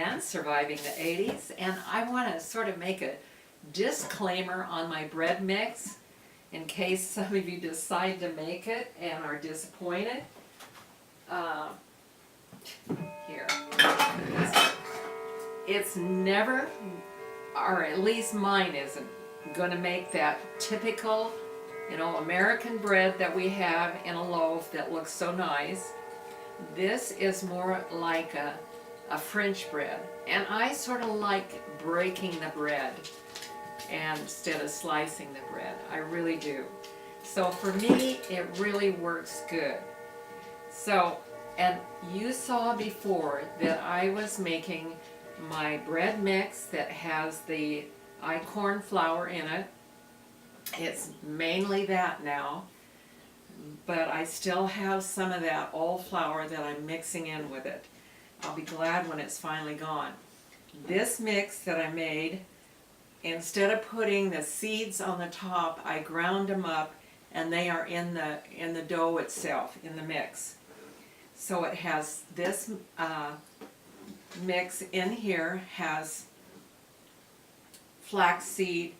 Joanne, surviving the 80s, and I want to sort of make a disclaimer on my bread mix in case some of you decide to make it and are disappointed. Here. It's never, or at least mine isn't, going to make that typical, American bread that we have in a loaf that looks so nice. This is more like a French bread, and I sort of like breaking the bread instead of slicing the bread. I really do. So for me, it really works good. So, and you saw before that I was making my bread mix that has the corn flour in it. It's mainly that now, but I still have some of that all flour that I'm mixing in with it. I'll be glad when it's finally gone. This mix that I made, instead of putting the seeds on the top, I ground them up and they are in the dough itself, in the mix. So it has this mix in here, has flaxseed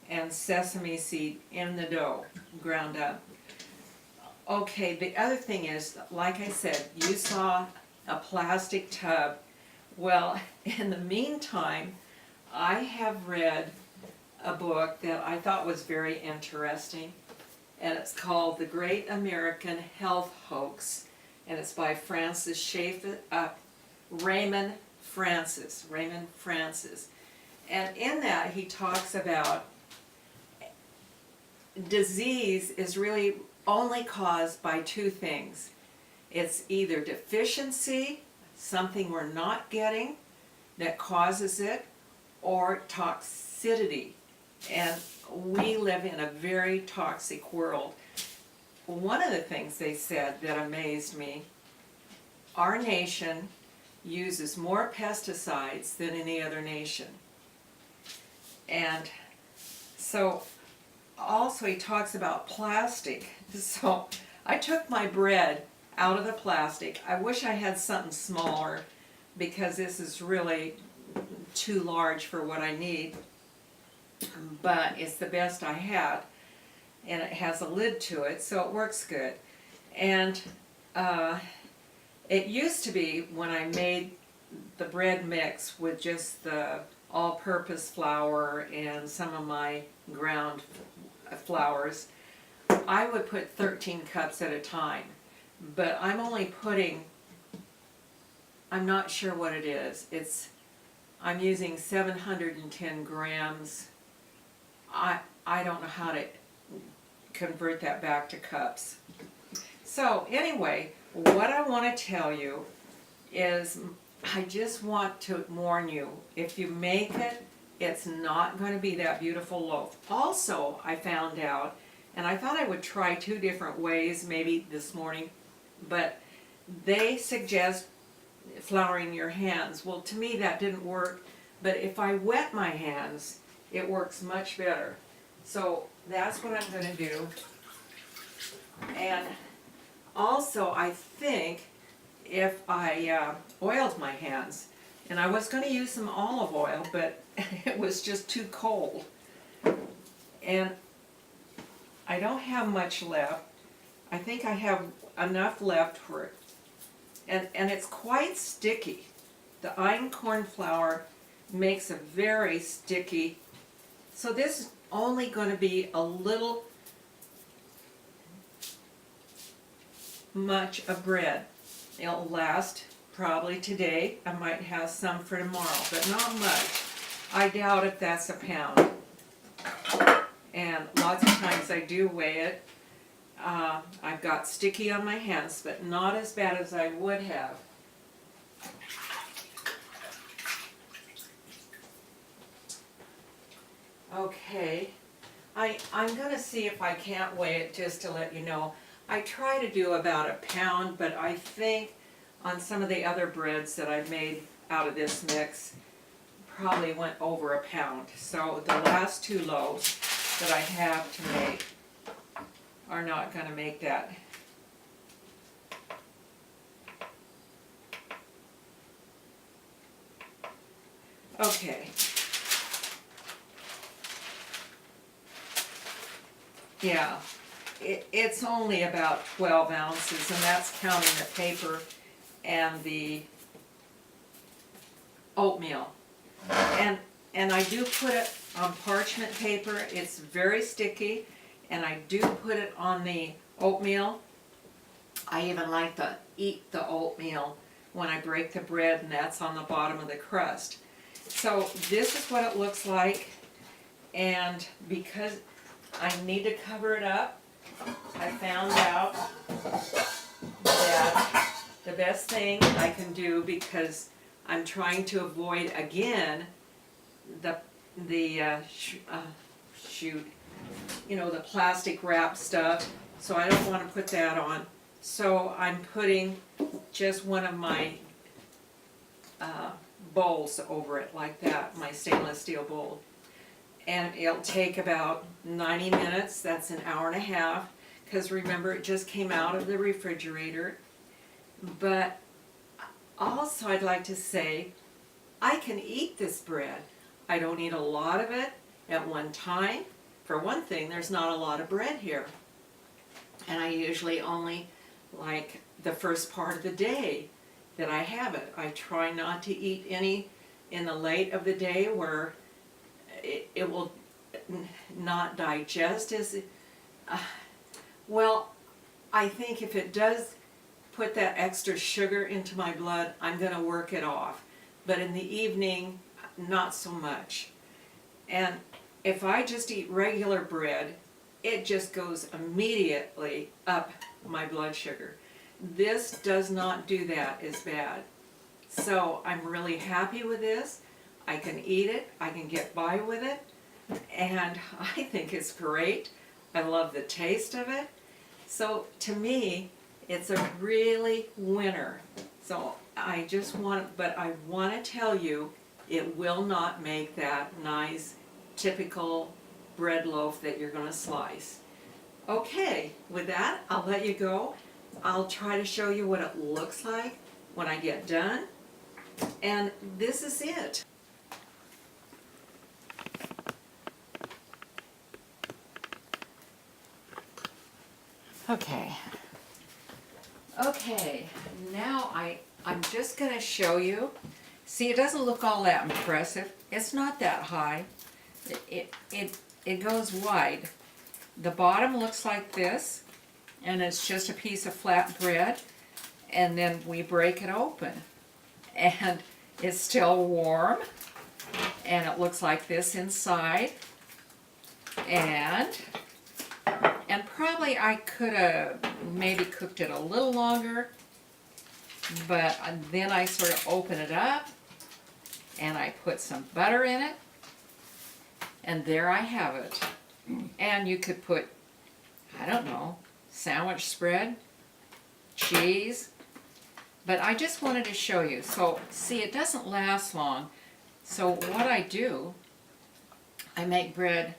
and sesame seed in the dough, ground up. Okay, the other thing is, like I said, you saw a plastic tub. Well, in the meantime, I have read a book that I thought was very interesting, and it's called The Great American Health Hoax, and it's by Raymond Francis. And in that, he talks about disease is really only caused by two things. It's either deficiency, something we're not getting that causes it, or toxicity. And we live in a very toxic world. One of the things they said that amazed me, our nation uses more pesticides than any other nation. And so also he talks about plastic. So I took my bread out of the plastic. I wish I had something smaller because this is really too large for what I need. But it's the best I had. And it has a lid to it, so it works good. And it used to be when I made the bread mix with just the all-purpose flour and some of my ground flours, I would put 13 cups at a time. But I'm only putting, I'm not sure what it is. I'm using 710 grams. I don't know how to convert that back to cups. So anyway, what I want to tell you is I just want to warn you, if you make it, it's not going to be that beautiful loaf. Also, I found out, and I thought I would try two different ways maybe this morning, but they suggest flouring your hands. Well, to me that didn't work, but if I wet my hands, it works much better. So that's what I'm going to do. And also, I think if I oiled my hands, and I was going to use some olive oil, but it was just too cold. And I don't have much left. I think I have enough left for it. And it's quite sticky. The einkorn flour makes a very sticky. So this is only going to be a little much of bread. It'll last probably today. I might have some for tomorrow, but not much. I doubt if that's a pound. And lots of times I do weigh it. I've got sticky on my hands, but not as bad as I would have. Okay, I'm going to see if I can't weigh it just to let you know. I try to do about a pound, but I think on some of the other breads that I've made out of this mix, probably went over a pound. So the last two loaves that I have to make are not going to make that. Okay. Yeah, it's only about 12 ounces, and that's counting the paper and the oatmeal. And, and I do put it on parchment paper. It's very sticky, and I do put it on the oatmeal. I even like to eat the oatmeal when I break the bread, and that's on the bottom of the crust. So this is what it looks like, and because I need to cover it up, I found out that the best thing I can do, because I'm trying to avoid again shoot, you know, the plastic wrap stuff, so I don't want to put that on. So I'm putting just one of my bowls over it like that, my stainless steel bowl. And it'll take about 90 minutes, that's an hour and a half, because remember it just came out of the refrigerator. But also I'd like to say, I can eat this bread. I don't eat a lot of it at one time. For one thing, there's not a lot of bread here. And I usually only like the first part of the day that I have it. I try not to eat any in the late of the day where it will not digest as well. I think if it does put that extra sugar into my blood, I'm going to work it off. But in the evening, not so much. And if I just eat regular bread, it just goes immediately up my blood sugar. This does not do that as bad. So I'm really happy with this. I can eat it, I can get by with it, and I think it's great. I love the taste of it. So to me, it's a really winner. So I just want, but I want to tell you, it will not make that nice, typical bread loaf that you're going to slice. Okay, with that, I'll let you go. I'll try to show you what it looks like when I get done. And this is it. Okay, now I'm just going to show you. See, it doesn't look all that impressive. It's not that high. It goes wide. The bottom looks like this, and it's just a piece of flat bread, and then we break it open. And it's still warm, and it looks like this inside. And probably I could have maybe cooked it a little longer, but then I sort of open it up and I put some butter in it, and there I have it. And you could put, I don't know, sandwich spread, cheese, but I just wanted to show you. So see, it doesn't last long. So what I do, I make bread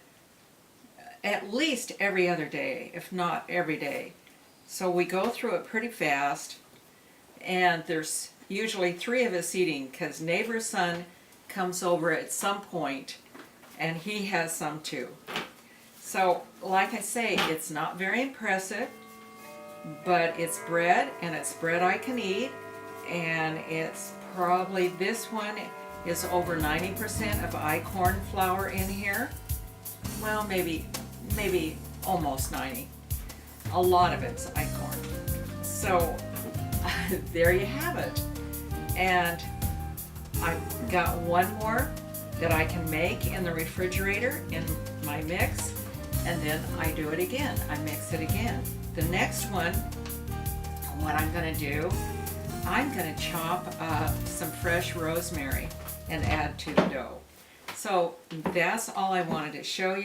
at least every other day, if not every day. So we go through it pretty fast, and there's usually 3 of us eating, because neighbor's son comes over at some point, and he has some too. So, like I say, it's not very impressive, but it's bread, and it's bread I can eat, and it's probably, this one is over 90% of I-corn flour in here. Well, maybe almost 90. A lot of it's I-corn. So there you have it. And I've got one more that I can make in the refrigerator in my mix, and then I do it again. I mix it again. The next one, what I'm going to do, I'm going to chop up some fresh rosemary and add to the dough. So that's all I wanted to show you.